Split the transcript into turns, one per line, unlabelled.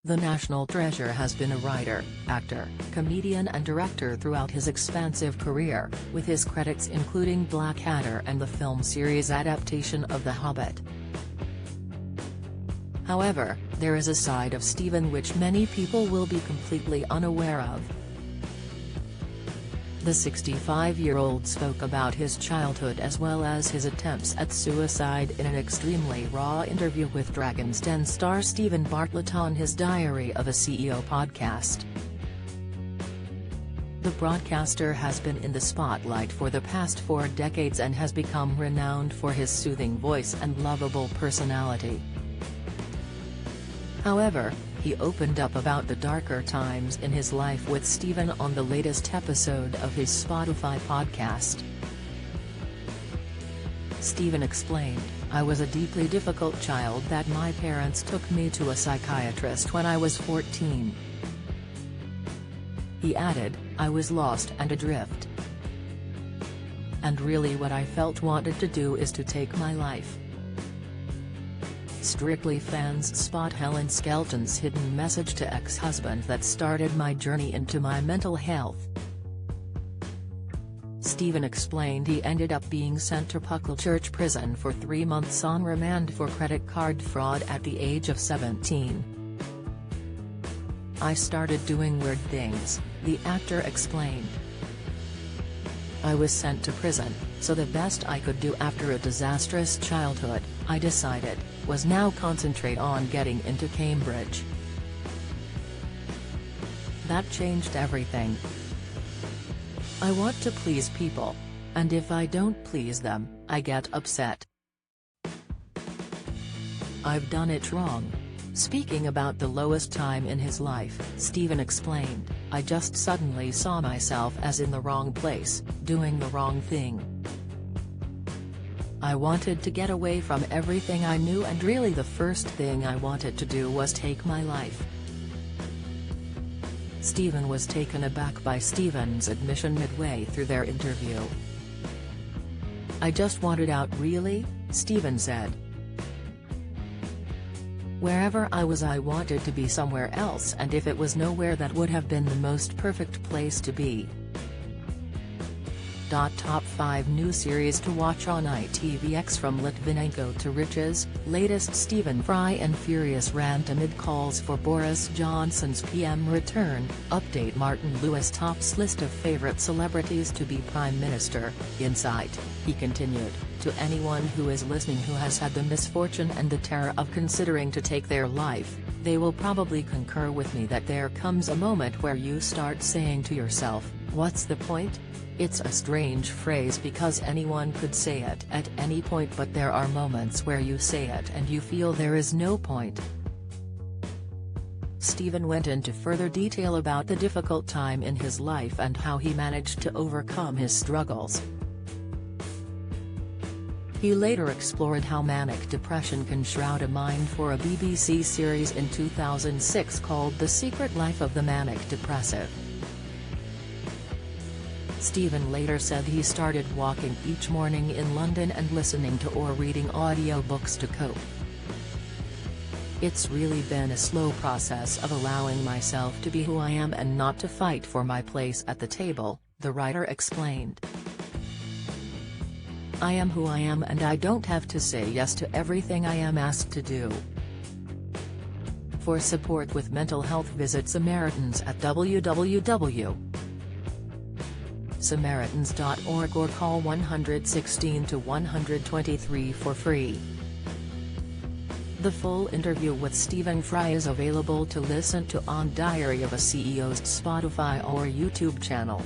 The national treasure has been a writer, actor, comedian and director throughout his expansive career, with his credits including Blackadder and the film series adaptation of The Hobbit. However, there is a side of Stephen which many people will be completely unaware of. The 65-year-old spoke about his childhood as well as his attempts at suicide in an extremely raw interview with Dragon's Den star Steven Bartlett on his Diary of a CEO podcast. The broadcaster has been in the spotlight for the past 4 decades and has become renowned for his soothing voice and lovable personality. However, he opened up about the darker times in his life with Stephen on the latest episode of his Spotify podcast. Stephen explained, "I was a deeply difficult child that my parents took me to a psychiatrist when I was 14. He added, "I was lost and adrift. And really what I felt wanted to do is to take my life." Strictly fans spot Helen Skelton's hidden message to ex-husband that started my journey into my mental health. Stephen explained he ended up being sent to Pucklechurch prison for 3 months on remand for credit card fraud at the age of 17. "I started doing weird things," the actor explained. "I was sent to prison, so the best I could do after a disastrous childhood, I decided, was now concentrate on getting into Cambridge. That changed everything. I want to please people. And if I don't please them, I get upset. I've done it wrong." Speaking about the lowest time in his life, Stephen explained, "I just suddenly saw myself as in the wrong place, doing the wrong thing. I wanted to get away from everything I knew and really the first thing I wanted to do was take my life." Stephen was taken aback by Stephen's admission midway through their interview. "I just wanted out really," Stephen said. "Wherever I was I wanted to be somewhere else and if it was nowhere that would have been the most perfect place to be." Top 5 new series to watch on ITVX from Litvinenko to Riches, latest Stephen Fry and Furious rant amid calls for Boris Johnson's PM return, update Martin Lewis tops list of favourite celebrities to be Prime Minister, Insight, he continued, "To anyone who is listening who has had the misfortune and the terror of considering to take their life, they will probably concur with me that there comes a moment where you start saying to yourself, what's the point? It's a strange phrase because anyone could say it at any point but there are moments where you say it and you feel there is no point." Stephen went into further detail about the difficult time in his life and how he managed to overcome his struggles. He later explored how manic depression can shroud a mind for a BBC series in 2006 called The Secret Life of the Manic Depressive. Stephen later said he started walking each morning in London and listening to or reading audiobooks to cope. "It's really been a slow process of allowing myself to be who I am and not to fight for my place at the table," the writer explained. "I am who I am and I don't have to say yes to everything I am asked to do." For support with mental health visit Samaritans at www.samaritans.org or call 116 to 123 for free. The full interview with Stephen Fry is available to listen to on Diary of a CEO's Spotify or YouTube channel.